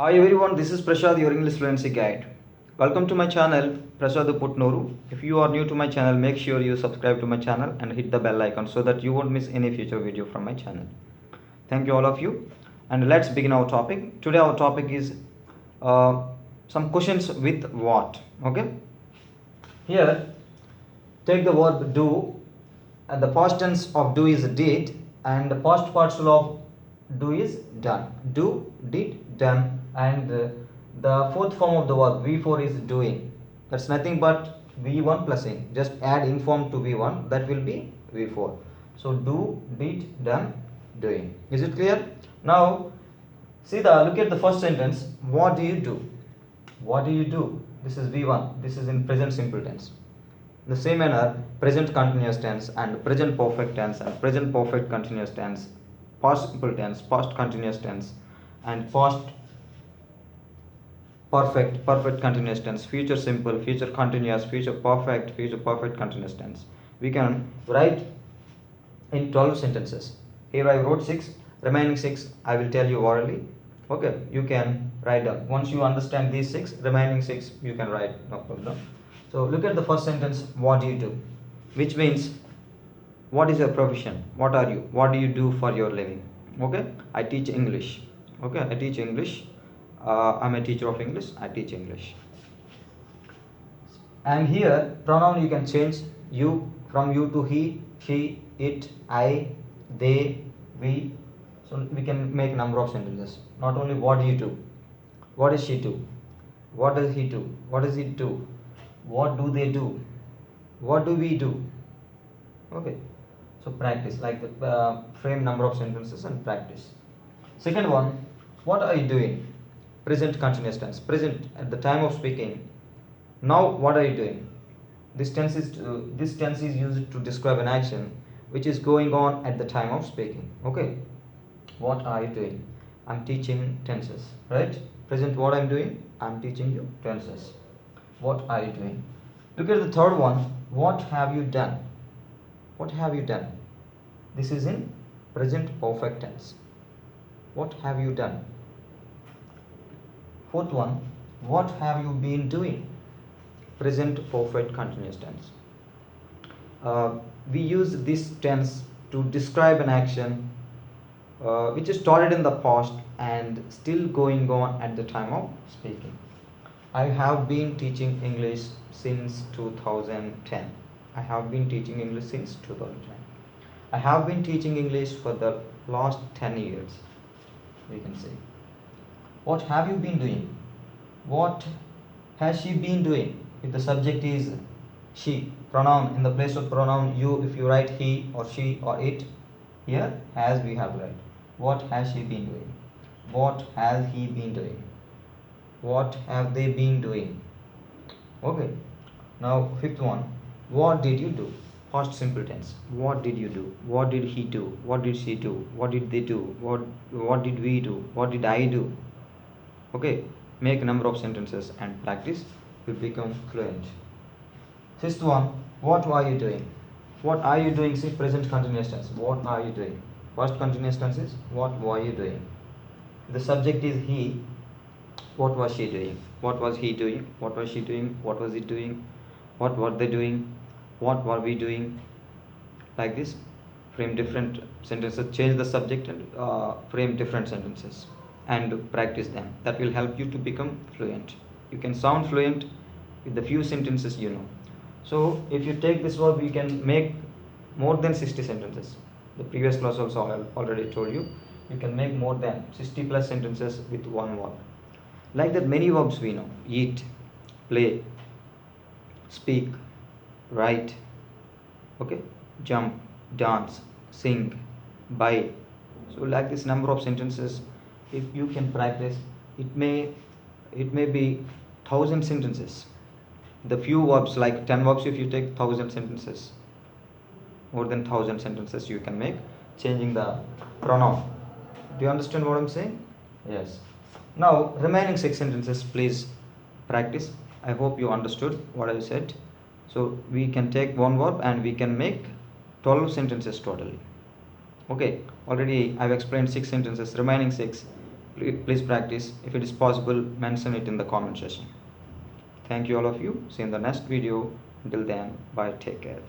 Hi everyone, this is Prashad, your English fluency guide. Welcome to my channel, Prashad Putnoru. If you are new to my channel, make sure you subscribe to my channel and hit the bell icon so that you won't miss any future video from my channel. Thank you all of you. And let's begin our topic. Today our topic is some questions with what. Okay. Here, take the verb do, and the past tense of do is did, and the past partial of do is done. Do, did, done, and the fourth form of the verb V4 is doing. That's nothing but V1 plus in. Just add in form to V1, that will be V4. So do, did, done, doing. Is it clear? Now, look at the first sentence. What do you do? What do you do? This is V1. This is in present simple tense. In the same manner, present continuous tense and present perfect tense and present perfect continuous tense, past simple tense, past continuous tense, and past perfect continuous tense, future simple, future continuous, future perfect continuous tense. We can write in 12 sentences. Here I wrote 6, remaining 6 I will tell you orally. Okay, you can write down. Once you understand these 6, remaining 6 you can write, no problem. So look at the first sentence, what do you do? Which means, what is your profession? What are you? What do you do for your living? Okay, I teach English. Okay, I teach English. I'm a teacher of English. I teach English. And here, pronoun you can change you from you to he, she, it, I, they, we. So we can make number of sentences. Not only what do you do? What does she do? What does he do? What does it do? What do they do? What do we do? Okay, so practice like the frame number of sentences and practice. Second one, what are you doing? Present continuous tense. Present at the time of speaking. Now what are you doing? This tense is used to describe an action which is going on at the time of speaking. Okay, what are you doing? I'm teaching tenses, right? Present, what I'm doing? I'm teaching you tenses. What are you doing? Look at the third one. What have you done? What have you done? This is in present perfect tense. What have you done? Fourth one. What have you been doing? Present perfect continuous tense. We use this tense to describe an action which is started in the past and still going on at the time of speaking. I have been teaching English since 2010. I have been teaching English since 2010. I have been teaching English for the last 10 years. We can say. What have you been doing? What has she been doing? If the subject is she, pronoun in the place of pronoun you, if you write he or she or it, here has we have write. What has she been doing? What has he been doing? What have they been doing? Okay. Now fifth one. What did you do? Past simple tense. What did you do? What did he do? What did she do? What did they do? What did we do? What did I do? Okay. Make a number of sentences and practice. You become fluent. Sixth one. What are you doing? What are you doing? See, present continuous tense. What are you doing? Past continuous tense is what were you doing? The subject is he. What was she doing? What was he doing? What was she doing? What was it doing? What were they doing? What were we doing? Like this, frame different sentences, change the subject and frame different sentences and practice them. That will help you to become fluent. You can sound fluent with the few sentences you know. So if you take this verb, you can make more than 60 sentences. The previous class also I already told you, you can make more than 60 plus sentences with one verb. Like that, many verbs we know: eat, play, speak, write, okay, jump, dance, sing, buy. So like this number of sentences, if you can practice, it may be 1,000 sentences. The few verbs, like 10 verbs, if you take 1,000 sentences, more than 1,000 sentences you can make, changing the pronoun. Do you understand what I'm saying? Yes. Now remaining 6 sentences, please practice. I hope you understood what I said. So we can take one verb and we can make 12 sentences totally. Okay, already I've explained 6 sentences. Remaining 6, Please practice. If it is possible, mention it in the comment section. Thank you all of you. See you in the next video. Until then, bye. Take care.